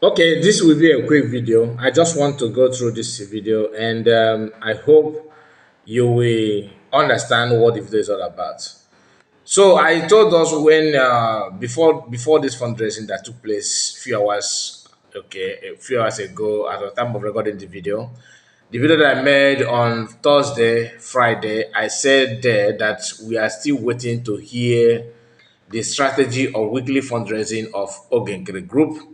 Okay, this will be a quick video. I just want to go through this video and I hope you will understand what the video is all about. So I told us when before this fundraising that took place a few hours ago at the time of recording the video that I made on Thursday, Friday, I said there that we are still waiting to hear the strategy of weekly fundraising of Ogenkere Group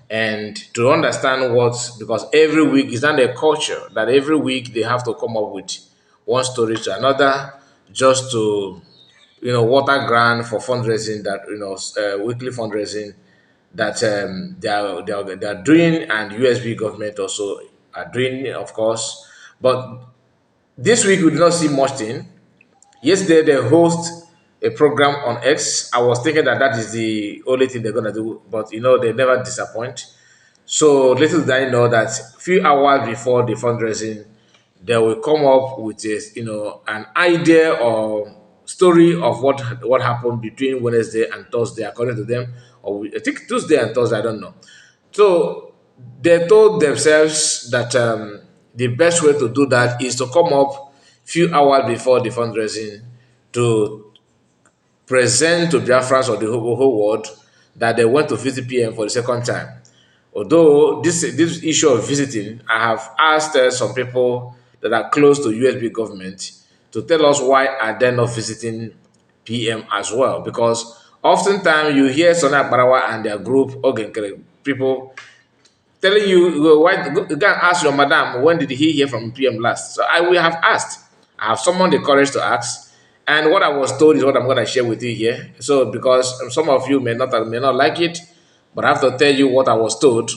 and to understand what, because every week is not a culture that every week they have to come up with one story to another just to, water grant for fundraising that, weekly fundraising that they are doing and USB government also are doing, of course. But this week we did not see much thing. Yesterday they host a program on X. I was thinking that that is the only thing they're gonna do, but they never disappoint. So little did I know that few hours before the fundraising, they will come up with an idea or story of what happened between Wednesday and Thursday, according to them, or I think Tuesday and Thursday. I don't know. So they told themselves that the best way to do that is to come up few hours before the fundraising to present to Biafrans or the whole world that they went to visit PM for the second time. Although this issue of visiting, I have asked some people that are close to USB government to tell us why are they not visiting PM as well. Because oftentimes you hear Sona Barawa and their group, people telling you, why go and ask your madam when did he hear from PM last. So I will have asked. I have summoned the courage to ask, and what I was told is what I'm going to share with you here. So because some of you may not like it, but I have to tell you what I was told,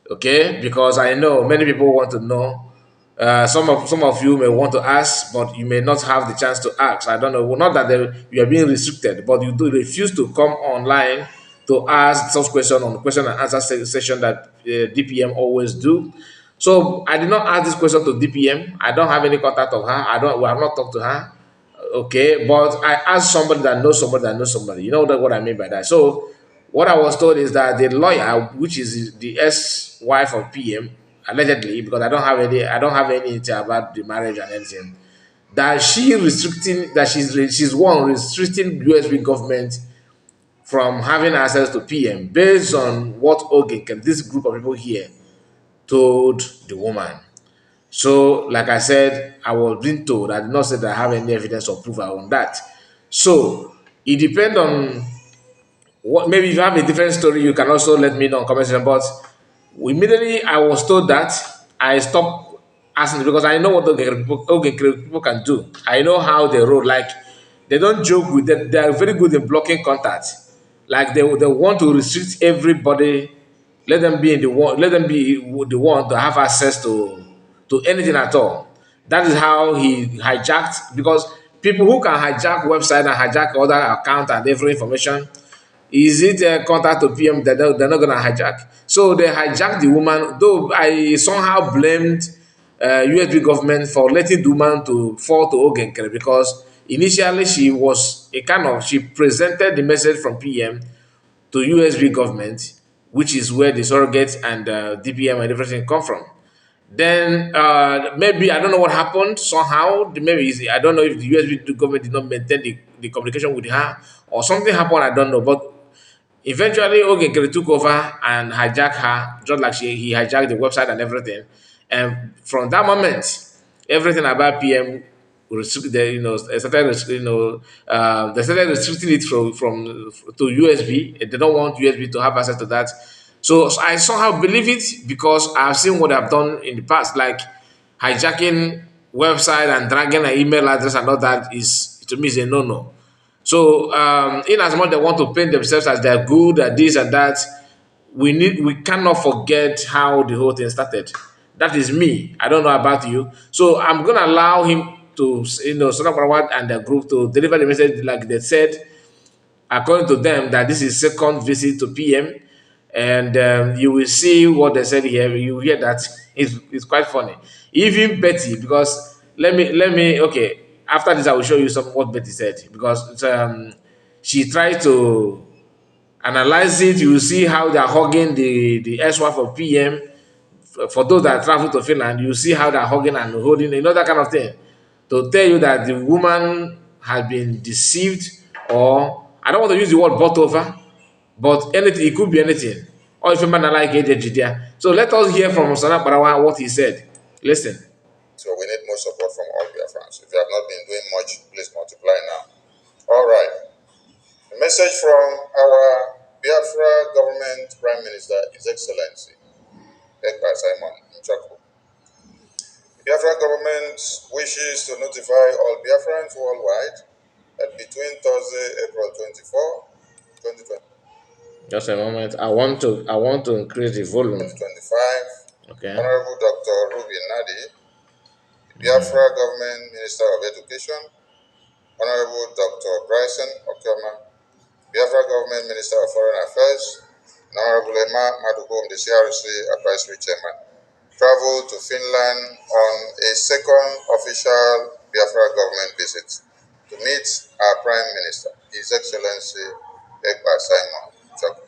okay? Because I know many people want to know. Some of you may want to ask, but you may not have the chance to ask. I don't know. Well, not that you are being restricted, but you do refuse to come online to ask such question on the question and answer session that DPM always do. So I did not ask this question to DPM. I don't have any contact of her. We have not talked to her. Okay, but I asked somebody that knows somebody that knows somebody. You know what I mean by that. So what I was told is that the lawyer, which is the ex-wife of PM, allegedly, because I don't have any detail about the marriage and anything, that she's one restricting USB government from having access to PM based on what this group of people here told the woman. So, like I said, I was being told, I did not say that I have any evidence or proof on that. So, it depends on what, maybe if you have a different story, you can also let me know in comment section. But immediately I was told that, I stopped asking because I know what people can do. I know how they roll. Like, they don't joke with them. They are very good in blocking contact. Like they want to restrict everybody. Let them be the one to have access to anything at all. That is how he hijacked, because people who can hijack website and hijack other account and every information, is it a contact to PM that they're not going to hijack? So they hijacked the woman, though I somehow blamed USB government for letting the woman to fall to Ogenkere, because initially she presented the message from PM to USB government, which is where the surrogates and DPM and everything come from. Then maybe I don't know what happened. Somehow, I don't know if the USB government did not maintain the communication with her or something happened. I don't know, but eventually, Ogekere took over and hijacked her, just like he hijacked the website and everything. And from that moment, everything about PM they started restricting it from to USB. They don't want USB to have access to that. So I somehow believe it because I've seen what I've done in the past, like hijacking website and dragging an email address and all that is, to me, is a no-no. So, in as much they want to paint themselves as they're good at this and that, we cannot forget how the whole thing started. That is me. I don't know about you. So I'm gonna allow him to, Sonam Parawat and the group to deliver the message like they said, according to them, that this is second visit to PM, and you will see what they said here. You hear that it's quite funny. Even Betty, because okay. After this, I will show you some what Betty said, because she tried to analyze it, you will see how they are hugging the ex-wife of PM. For those that travel to Finland, you see how they're hugging and holding, that kind of thing, to tell you that the woman has been deceived, or I don't want to use the word bought over, but anything, it could be anything. Or if a man like it, so let us hear from Osana Parawa what he said. Listen. So we need more support from all Biafrans. If you have not been doing much, please multiply now. All right. The message from our Biafra government Prime Minister, His Excellency Ekpa Simon Nchaku. The Biafra government wishes to notify all Biafrans worldwide that between Thursday, April 24, 2020, Just a moment. I want to increase the volume. 2025, Okay. Honorable Dr. Ruby Nadi, the Biafra government Minister of Education, Honorable Dr. Bryson Okema, Biafra government Minister of Foreign Affairs, and Honorable Emma Maduhom, the CRC Advisory Chairman, traveled to Finland on a second official Biafra government visit to meet our Prime Minister, His Excellency Ekpa Simon Nchaku.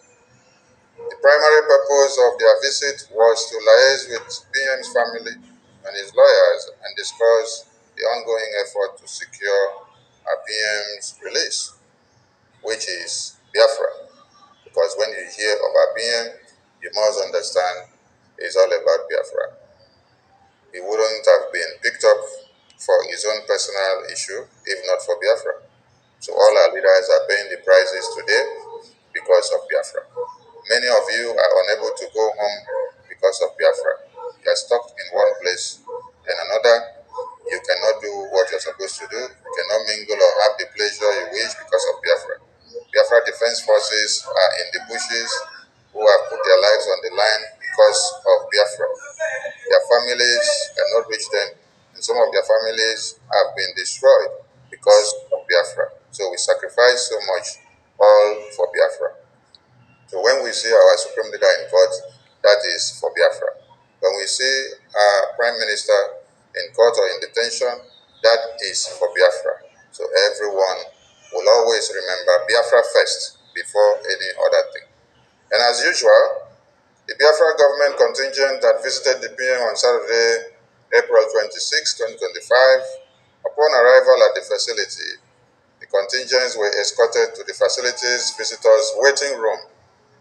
The primary purpose of their visit was to liaise with PM's family and his lawyers and discuss the ongoing effort to secure our PM's release, which is Biafra. Because when you hear of our PM, you must understand it's all about Biafra. He wouldn't have been picked up for his own personal issue if not for Biafra. So all our leaders are paying the prices today because of Biafra. Many of you are unable to go home because of Biafra. You are stuck in one place and another. You cannot do what you're supposed to do. You cannot mingle or have the pleasure you wish because of Biafra. Biafra Defense Forces are in the bushes who have put their lives on the line because of Biafra. Their families cannot reach them, and some of their families have been destroyed because of Biafra. So we sacrifice so much, all for Biafra. So when we see our Supreme Leader in court, that is for Biafra. When we see our Prime Minister in court or in detention, that is for Biafra. So everyone will always remember Biafra first before any other thing. And as usual, the Biafra government contingent that visited the PM on Saturday, April 26, 2025, upon arrival at the facility, the contingents were escorted to the facility's visitors' waiting room,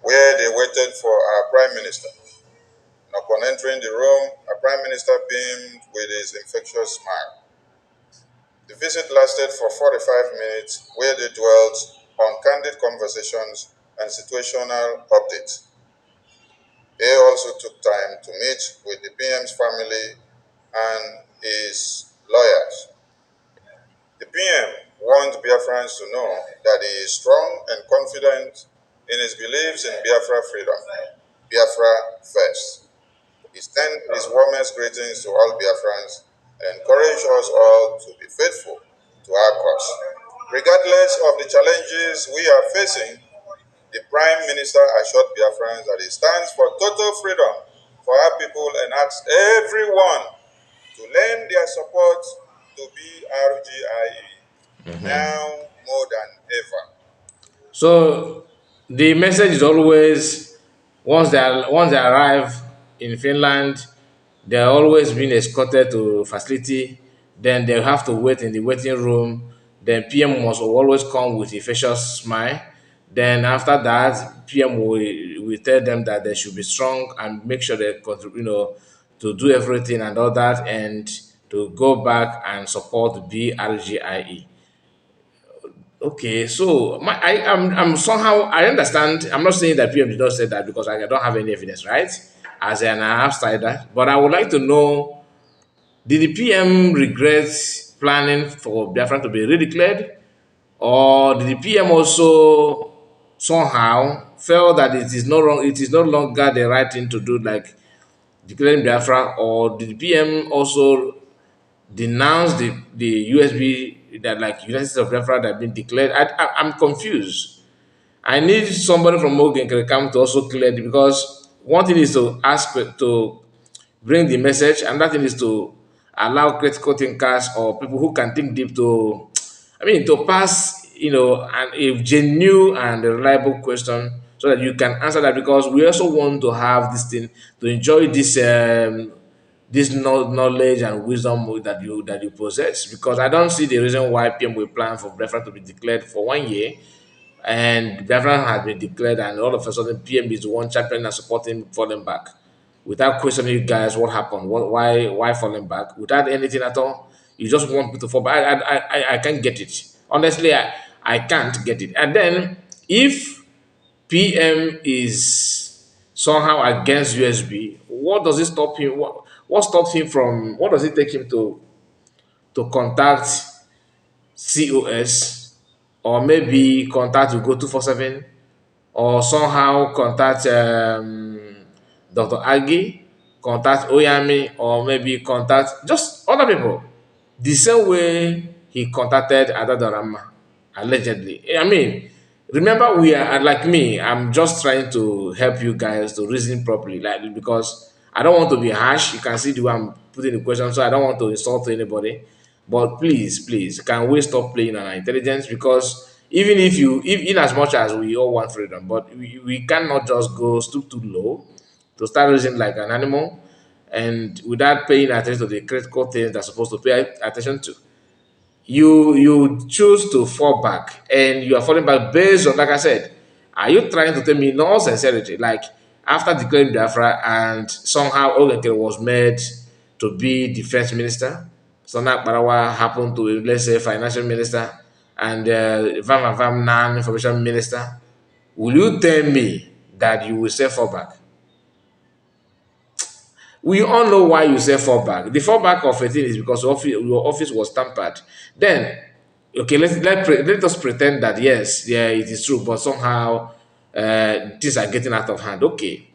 where they waited for our Prime Minister. And upon entering the room, our Prime Minister beamed with his infectious smile. The visit lasted for 45 minutes, where they dwelt on candid conversations and situational updates. They also took time to meet with the PM's family and his lawyers. The PM wanted Biafrans to know that he is strong and confident in his beliefs in Biafra freedom, Biafra first. He sent his warmest greetings to all Biafrans and encouraged us all to be faithful to our cause. Regardless of the challenges we are facing, the Prime Minister assured Biafrans that he stands for total freedom for our people and asks everyone to lend their support to BRGIE now more than ever. So the message is always, once they arrive in Finland, they're always being escorted to facility. Then they have to wait in the waiting room. Then PM must always come with a facial smile. Then after that, PM will tell them that they should be strong and make sure they contribute, to do everything and all that, and to go back and support BRGIE. Okay, so I'm somehow, I understand. I'm not saying that PM did not say that because I don't have any evidence, right? As an outsider, but I would like to know: did the PM regret planning for Biafra to be redeclared, or did the PM also somehow felt that it is no longer the right thing to do, like declaring Biafra, or did the PM also denounce the USB, that like United States of Biafra that have been declared? I'm confused. I need somebody from Morgan can come to also clear it, because one thing is to ask to bring the message, and that thing is to allow critical thinkers or people who can think deep to, I mean, to pass, a genuine and reliable question so that you can answer that, because we also want to have this thing to enjoy this knowledge and wisdom that you possess. Because I don't see the reason why PM will plan for Biafra to be declared for 1 year, and Biafra has been declared, and all of a sudden PM is the one champion and supporting falling back, without questioning you guys what happened, why falling back, without anything at all. You just want people to fall back. I can't get it. Honestly, I can't get it. And then if PM is somehow against USB, what does it stop him? What stops him from? What does it take him to contact COS, or maybe contact to go 247, or somehow contact Dr. Agi, contact Oyami, or maybe contact just other people, the same way he contacted Adadorama, allegedly. I mean, remember, we are like me, I'm just trying to help you guys to reason properly, like, because I don't want to be harsh. You can see the way I'm putting the question, so I don't want to insult anybody. But please, can we stop playing on our intelligence? Because even if in as much as we all want freedom, but we cannot just go stoop too low to start reasoning like an animal, and without paying attention to the critical things that's supposed to pay attention to. You choose to fall back, and you are falling back based on, like I said, are you trying to tell me no sincerity, like after declaring Biafra and somehow Ogenkere was made to be defense minister, Sana Barawa happened to, let's say, financial minister, and Vam Nan information minister, will you tell me that you will say fall back? We all know why you say fallback. The fallback of a thing is because your office was tampered. Then, okay, let us pretend that yes, yeah, it is true, but somehow things are getting out of hand. Okay,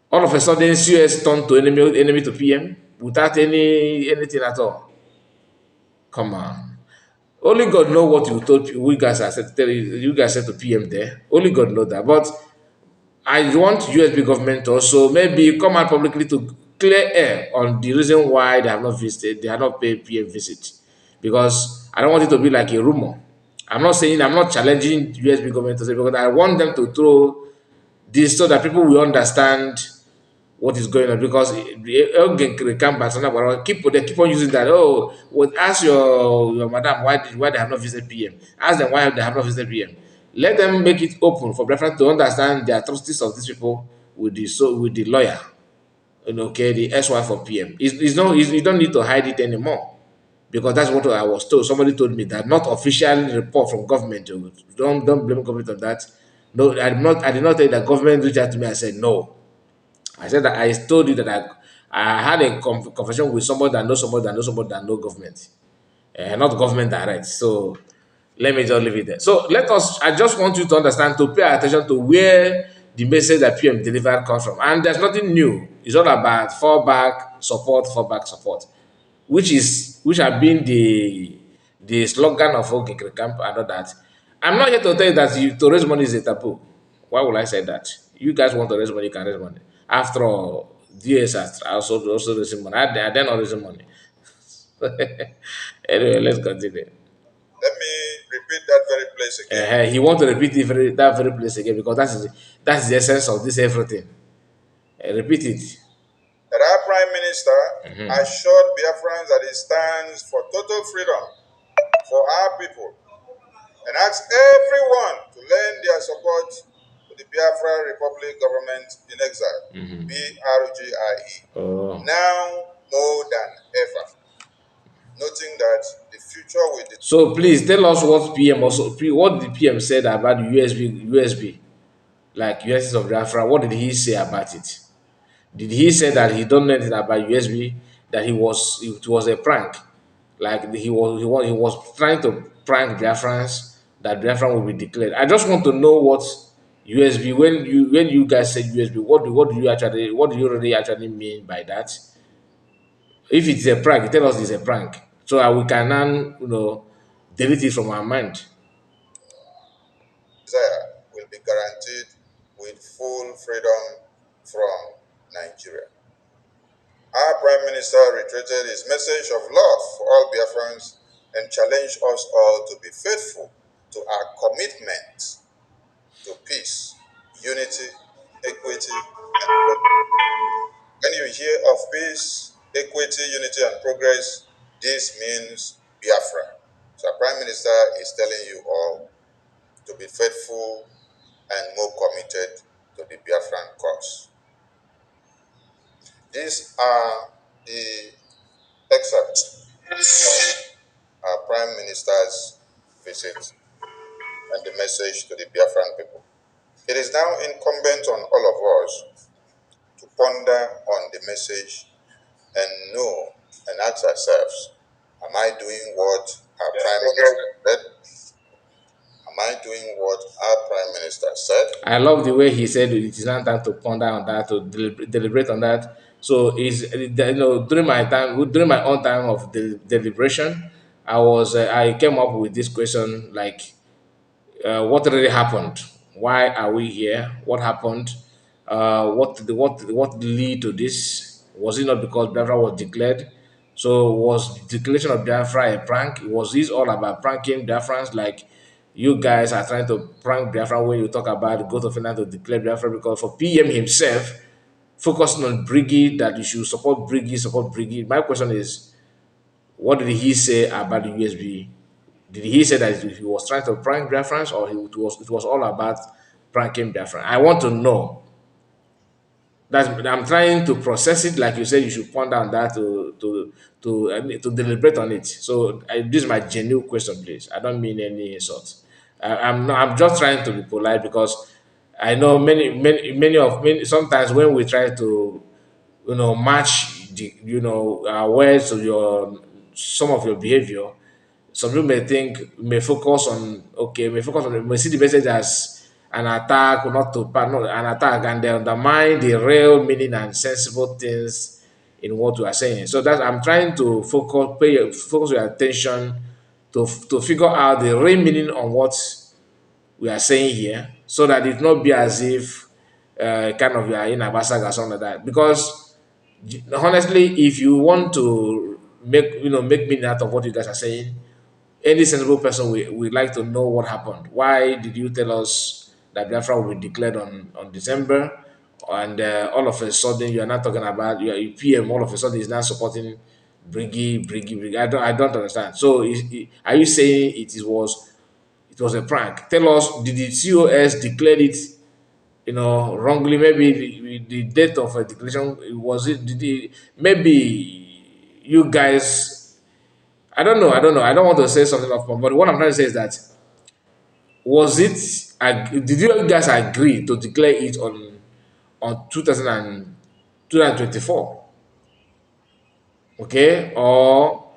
all of a sudden, CS turned to enemy to PM without anything at all. Come on. Only God know what you told we guys are said, you guys said to PM there. Only God know that. But I want USB government to also maybe come out publicly to clear air on the reason why they have not visited, they have not paid PM visit. Because I don't want it to be like a rumor. I'm not challenging USB government to say, because I want them to throw this so that people will understand what is going on. Because they keep on using that. Oh, well, ask your madam why they have not visited PM. Ask them why they have not visited PM. Let them make it open for reference to understand the atrocities of these people with the lawyer. Okay, the SY for PM. You don't need to hide it anymore, because that's what I was told. Somebody told me that, not official report from government. Don't blame government on that. No, I did not tell you that government reached out to me. I said no. I said that I told you that I had a conversation with somebody that knows somebody that knows somebody that knows government, not government direct. So let me just leave it there. So I just want you to understand, to pay attention to where the message that PM delivered comes from. And there's nothing new. It's all about fallback support, which have been the slogan of Ogekre Camp and all that. I'm not here to tell you that to raise money is a taboo. Why would I say that? You guys want to raise money, you can raise money. After all, DS are also raising money. They're not raising money. Anyway, let's continue. Let me repeat that very place again. He want to repeat that very place again, because that's the essence of this everything. Repeat it. That our Prime Minister assured Biafrans that he stands for total freedom for our people, and asked everyone to lend their support to the Biafra Republic Government in Exile, BRGIE, Oh. now more than ever, noting that the future will determine. So please tell us what the PM said about the USB, like USS of Biafra. What did he say about it? Did he say that he don't know anything about USB? That it was a prank, like he was trying to prank Biafrans, that Biafran will be declared. I just want to know what USB, when you guys said USB, what do you really actually mean by that? If it's a prank, tell us it's a prank, so that we can now delete it from our mind. Desire will be guaranteed with full freedom from Nigeria. Our Prime Minister reiterated his message of love for all Biafrans and challenged us all to be faithful to our commitment to peace, unity, equity, and progress. When you hear of peace, equity, unity, and progress, this means Biafra. So our Prime Minister is telling you all to be faithful and more committed to the Biafran cause. These are the excerpts of our Prime Minister's visit and the message to the Biafran people. It is now incumbent on all of us to ponder on the message and know and ask ourselves, am I doing what our Prime Minister said? Am I doing what our Prime Minister said? I love the way he said it is not time to ponder on that, to deliberate on that. So is during my time, during my own time of deliberation, I came up with this question like, what really happened? Why are we here? What happened? What lead to this? Was it not because Biafra was declared? So was the declaration of Biafra a prank? Was this all about pranking Biafrans? Like you guys are trying to prank Biafra when you talk about the growth of Finland to declare Biafra, because for PM himself focusing on BRGIE, that you should support BRGIE, support BRGIE. My question is, what did he say about the USB? Did he say that he was trying to prank Biafrans, or it was all about pranking Biafran? I want to know. I'm trying to process it, like you said. You should ponder on that to deliberate on it. So this is my genuine question, please. I don't mean any insult. I'm not. I'm just trying to be polite, because I know many. Sometimes when we try to match our words to your some of your behavior, some people may see the message as an attack, or not an attack, and they undermine the real meaning and sensible things in what we are saying. So that I'm trying to focus your attention to figure out the real meaning on what we are saying here, so that it not be as if kind of you are in a basag or something like that. Because honestly, if you want to make meaning out of what you guys are saying, any sensible person will like to know what happened. Why did you tell us that Biafra will be declared on December, and all of a sudden you are not talking about your PM? All of a sudden is not supporting Briggy. I don't understand. So are you saying it was a prank? Tell us, did the COS declare it wrongly? Maybe the date of a declaration, was it? Maybe you guys, I don't know. I don't know. I don't want to say something off, but what I'm trying to say is that, did you guys agree to declare it on 2000 and 2024? Okay, or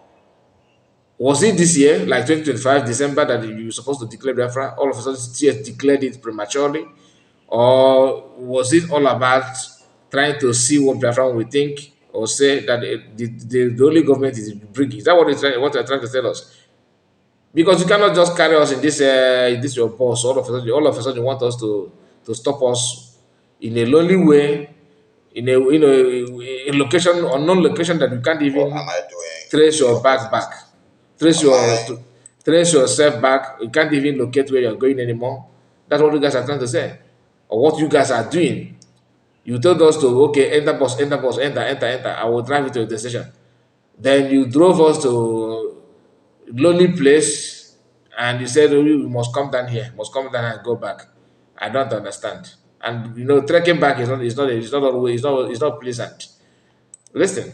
was it this year, like 2025 December, that you were supposed to declare Biafra? All of a sudden, CS declared it prematurely, or was it all about trying to see what Biafra will think, or say that the only government is bringing? Is that what they're trying to tell us? Because you cannot just carry us in this your boss. All of a sudden you want us to stop us in a lonely way, in a location, unknown location, that you can't What am even I doing trace in your your back, presence? trace Am your I trace yourself back. You can't even locate where you're going anymore. That's what you guys are trying to say, or what you guys are doing. You told us to, okay, enter bus, enter bus, enter. I will drive you to the station. Then you drove us to lonely place, and you said, oh, you must come down here, must come down and go back. I don't understand. And trekking back is not always, it's not pleasant. Listen.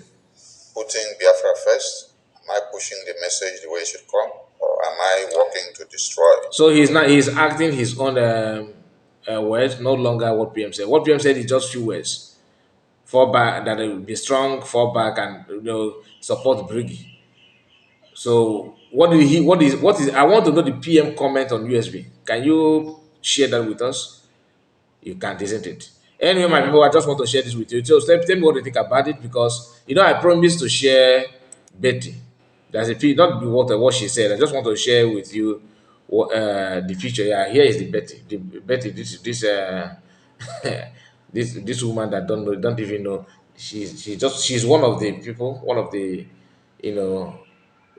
putting Biafra first? Am I pushing the message the way it should come? Or am I working to destroy? So he's acting his own words, no longer what PM said. What PM said is just few words. Fall back, that it will be strong, fall back, and support Briggy. So what is I want to know the PM comment on USB. Can you share that with us? You can't, isn't it? Anyway, my people, I just want to share this with you. So tell me what you think about it, because I promised to share Betty. There's not what she said. I just want to share with you the future. Yeah, here is the Betty. The Betty, this woman that don't even know. She's one of the people, one of the you know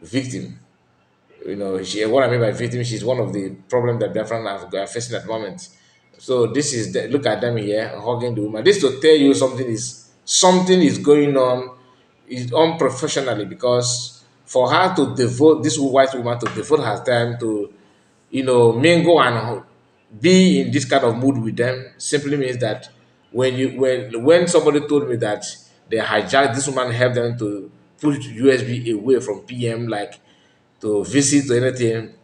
victim. What I mean by victim, she's one of the problem that Biafran are facing at the moment. So this is the, look at them here hugging the woman. This to tell you something is going on, is unprofessionally, because for her to devote this white woman to devote her time to mingle and be in this kind of mood with them simply means that when somebody told me that they hijacked this woman, helped them to put USB away from PM, like to visit or anything.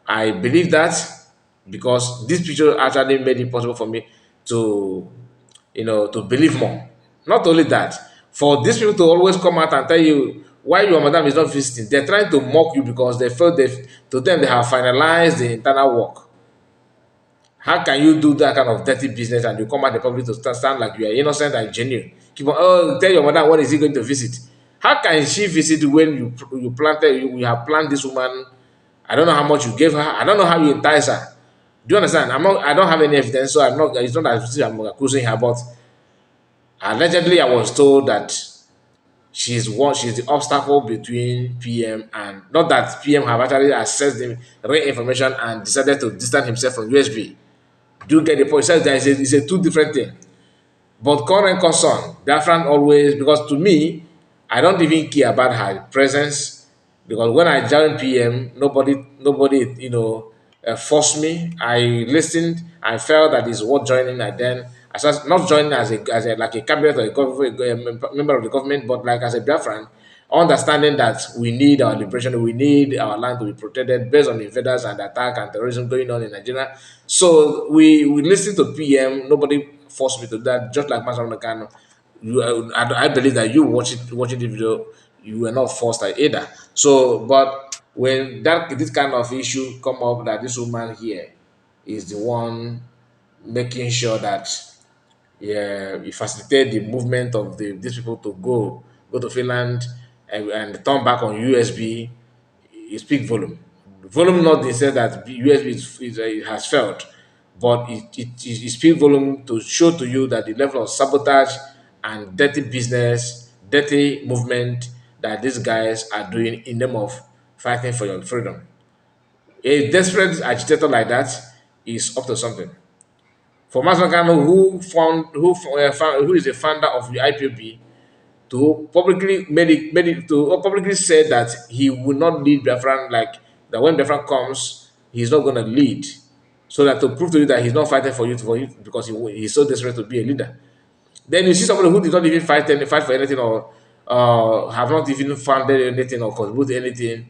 I believe that because this picture actually made it possible for me to, to believe more. Not only that, for these people to always come out and tell you why your madam is not visiting, they're trying to mock you because they felt to them they have finalized the internal work. How can you do that kind of dirty business and you come out the public to stand like you are innocent and genuine? Keep on, oh, tell your mother when is he going to visit? How can she visit when you have planned this woman? I don't know how much you gave her. I don't know how you entice her. Do you understand? I don't have any evidence, so I'm not. It's not as if I'm accusing her, but allegedly, I was told that she's the obstacle between PM, and not that PM have actually accessed the real information and decided to distance himself from USB. Do you get the point? It says that it's a two different thing. But current concern, Biafran always, because to me, I don't even care about her presence, because when I joined PM, nobody, forced me. I listened. I felt that it's worth joining. I then, I started not joining as a like a cabinet or a member of the government, but like as a Biafran, understanding that we need our liberation, we need our land to be protected based on invaders and attack and terrorism going on in Nigeria. So we listen to PM. Nobody forced me to that. Just like Master Nakano, I believe that you watching the video, you were not forced either. So, but when this kind of issue come up, that this woman here is the one making sure that, yeah, we facilitate the movement of these people to go to Finland and turn back on USB. It speak volume. Volume not they say that USB has failed, but it speak volume to show to you that the level of sabotage and dirty business, dirty movement that these guys are doing in name of fighting for your freedom. A desperate agitator like that is up to something. For Masakano, who is the founder of the IPOB, to publicly made it to publicly said that he will not lead Biafran, like that when Biafran comes, he's not going to lead. So that to prove to you that he's not fighting for you because he's so desperate to be a leader. Then you see somebody who did not even fight for anything, or have not even founded anything or contributed anything,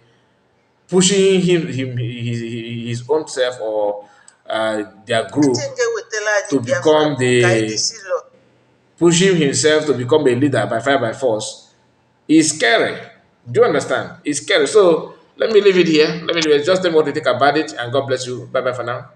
pushing his own self or their group to become the pushing himself to become a leader by fire by force is scary. Do you understand? It's scary. So let me leave it here. Let me leave it. Just tell me what you think about it, and God bless you. Bye bye for now.